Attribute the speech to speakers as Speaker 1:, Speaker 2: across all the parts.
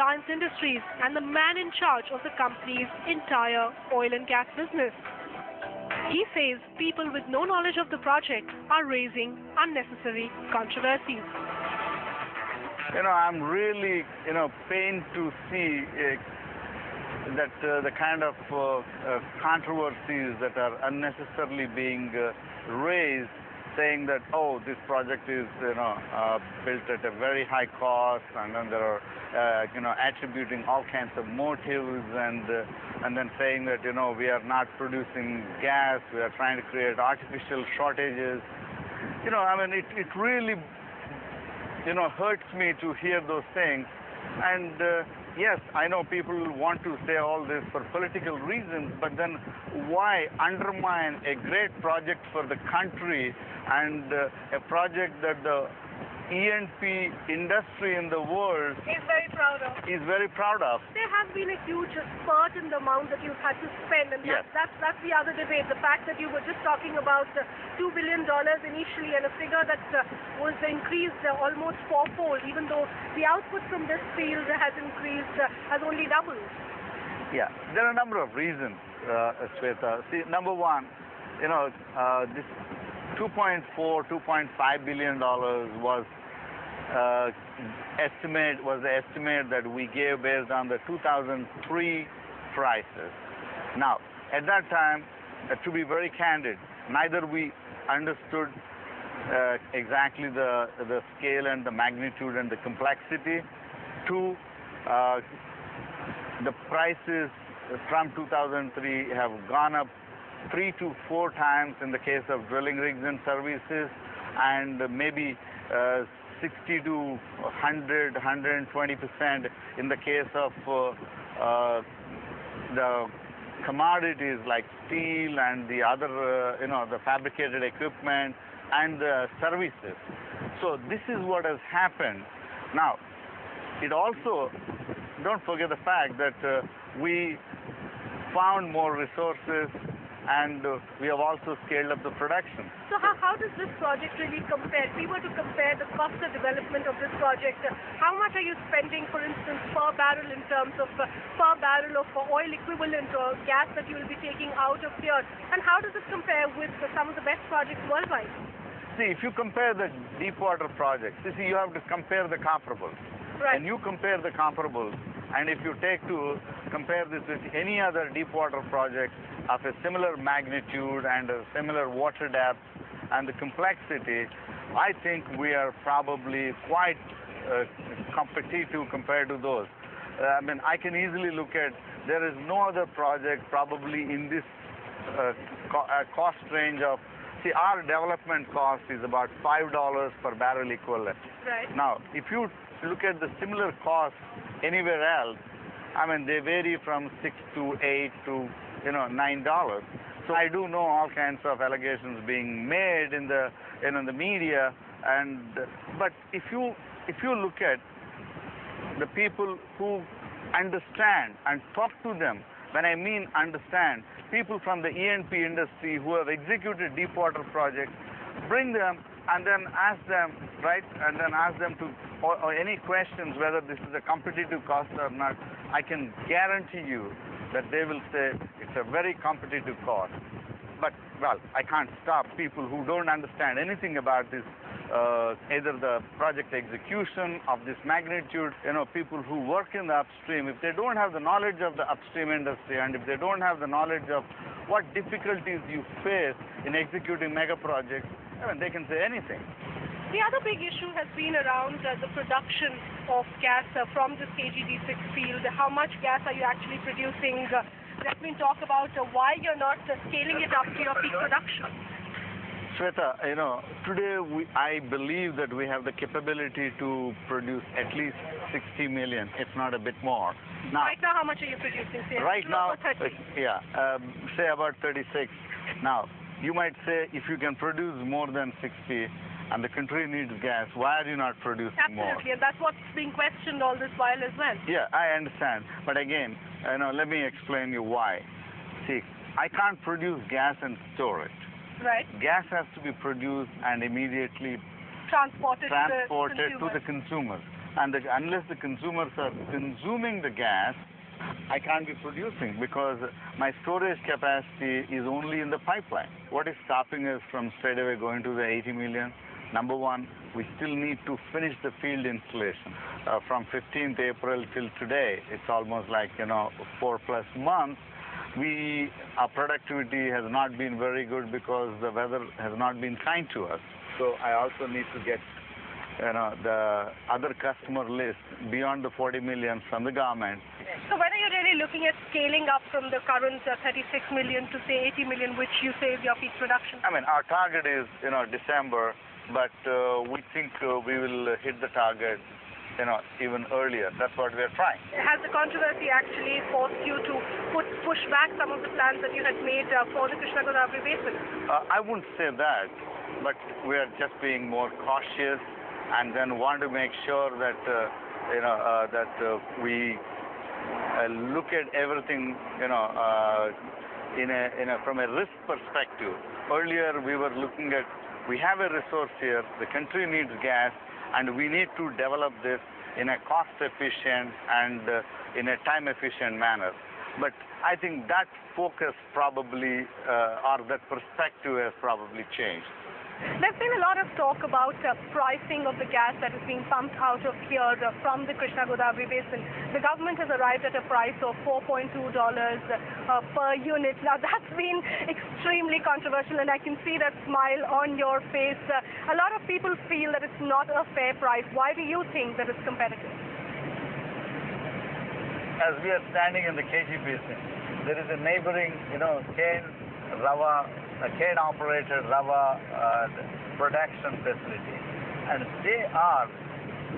Speaker 1: Reliance Industries and the man in charge of the company's entire oil and gas business. He says people with no knowledge of the project are raising unnecessary controversies.
Speaker 2: I'm really, pained to see that the kind of controversies that are unnecessarily being raised, saying that, oh, this project is, built at a very high cost, and then there are, attributing all kinds of motives, and then saying that, we are not producing gas, we are trying to create artificial shortages. It really, hurts me to hear those things. And yes, I know people want to say all this for political reasons, but then why undermine a great project for the country and a project that the E&P industry in the world
Speaker 1: is very proud of. There has been a huge spurt in the amount that you've had to spend, and
Speaker 2: yes,
Speaker 1: that's the other debate. The fact that you were just talking about $2 billion initially, and a figure that was increased almost fourfold, even though the output from this field has increased, has only doubled.
Speaker 2: Yeah, there are a number of reasons, Shweta. See, number one, this $2.4, $2.5 billion was the estimate that we gave based on the 2003 prices. Now, at that time, to be very candid, neither we understood exactly the scale and the magnitude and the complexity. Two, the prices from 2003 have gone up 3 to 4 times in the case of drilling rigs and services, and maybe 60 to 100, 120% in the case of the commodities like steel and the other, the fabricated equipment and the services. So this is what has happened. Now, it also, don't forget the fact that we found more resources, and we have also scaled up the production.
Speaker 1: So how does this project really compare? If we were to compare the cost of development of this project, how much are you spending, for instance, per barrel in terms of per barrel of oil equivalent or gas that you will be taking out of here? And how does it compare with some of the best projects worldwide?
Speaker 2: See, if you compare the deep water projects, you have to compare the comparables.
Speaker 1: Right.
Speaker 2: And you compare the comparables, and if you compare this with any other deep water project of a similar magnitude and a similar water depth and the complexity, I think we are probably quite competitive compared to those. I can easily look at, there is no other project probably in this cost range of, our development cost is about $5 per barrel equivalent.
Speaker 1: Right.
Speaker 2: Now, if you look at the similar costs anywhere else, they vary from $6 to $8 to $9. So I do know all kinds of allegations being made in the media, but if you look at the people who understand and talk to them, when I mean understand, people from the E&P industry who have executed deep water projects, bring them and then ask them, right, and then ask them to, or any questions whether this is a competitive cost or not, I can guarantee you that they will say it's a very competitive cost. But, well, I can't stop people who don't understand anything about this, either the project execution of this magnitude, people who work in the upstream. If they don't have the knowledge of the upstream industry, and if they don't have the knowledge of what difficulties you face in executing mega projects, they can say anything.
Speaker 1: The other big issue has been around the production of gas from this KGD6 field. How much gas are you actually producing? Let me talk about why you're not scaling it up to your peak production.
Speaker 2: Shweta, today I believe that we have the capability to produce at least 60 million, if not a bit more.
Speaker 1: Now, right now, how much are you producing? Say
Speaker 2: right now,
Speaker 1: 30.
Speaker 2: Say about 36. Now, you might say if you can produce more than 60 and the country needs gas, why are you not producing more?
Speaker 1: Absolutely, and that's what's being questioned all this while as well.
Speaker 2: Yeah, I understand. But again, let me explain you why. See, I can't produce gas and store it.
Speaker 1: Right.
Speaker 2: Gas has to be produced and immediately
Speaker 1: transported to the
Speaker 2: consumers. And unless the consumers are consuming the gas, I can't be producing because my storage capacity is only in the pipeline. What is stopping us from straight away going to the 80 million? Number one, we still need to finish the field installation. From 15th April till today, it's almost like, 4+ months. Our productivity has not been very good because the weather has not been kind to us. So I also need to get the other customer list beyond the 40 million from the government.
Speaker 1: So when are you really looking at scaling up from the current 36 million to say 80 million, which you say is your peak production?
Speaker 2: I mean, our target is, December, but we think we will hit the target, even earlier. That's what we are trying.
Speaker 1: Has the controversy actually forced you to push back some of the plans that you had made for the Krishna Godavari Basin?
Speaker 2: I wouldn't say that, but we are just being more cautious and then want to make sure that, we look at everything, from a risk perspective. Earlier, we were looking at, we have a resource here, the country needs gas, and we need to develop this in a cost-efficient and in a time-efficient manner. But I think that focus probably, or that perspective has probably changed.
Speaker 1: There's been a lot of talk about pricing of the gas that is being pumped out of here from the Krishna Godavari Basin. The government has arrived at a price of $4.2 per unit. Now that's been extremely controversial, and I can see that smile on your face. A lot of people feel that it's not a fair price. Why do you think that it's competitive?
Speaker 2: As we are standing in the KG Basin, there is a neighboring, cane-operated rubber production facility, and they are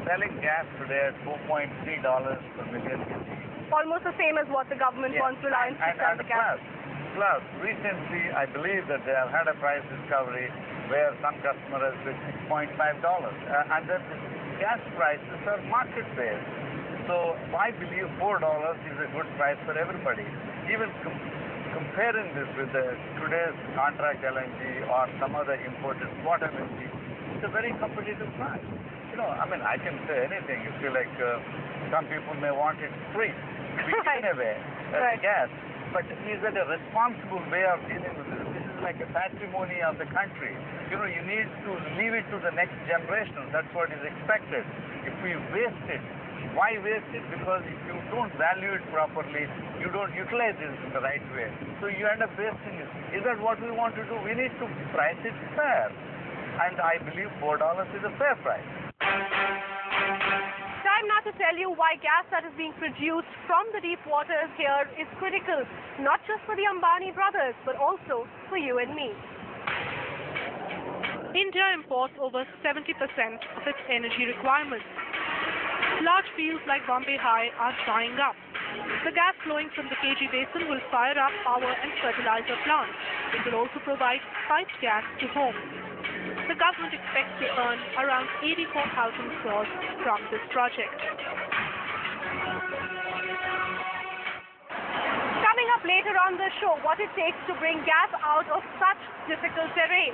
Speaker 2: selling gas today at $4.3 per million.
Speaker 1: Almost the same as what the government wants Reliance to sell the gas.
Speaker 2: Plus, recently, I believe that they have had a price discovery where some customer has bid $6.5, and then the gas prices are market-based. So I believe $4 is a good price for everybody. Even comparing this with today's contract LNG or some other imported spot LNG, it's a very competitive price. I can say anything. You feel like some people may want it free. We give away gas. But is it a responsible way of dealing with this? This is like a patrimony of the country. You need to leave it to the next generation. That's what is expected. If we waste it, why waste it? Because if you don't value it properly, you don't utilize it in the right way. So you end up wasting it. Is that what we want to do? We need to price it fair. And I believe $4 is a fair price.
Speaker 1: Time now to tell you why gas that is being produced from the deep waters here is critical, not just for the Ambani brothers, but also for you and me. India imports over 70% of its energy requirements. Large fields like Bombay High are drying up. The gas flowing from the KG Basin will fire up power and fertilizer plants. It will also provide piped gas to homes. The government expects to earn around 84,000 crores from this project. Coming up later on the show, what it takes to bring gas out of such difficult terrain.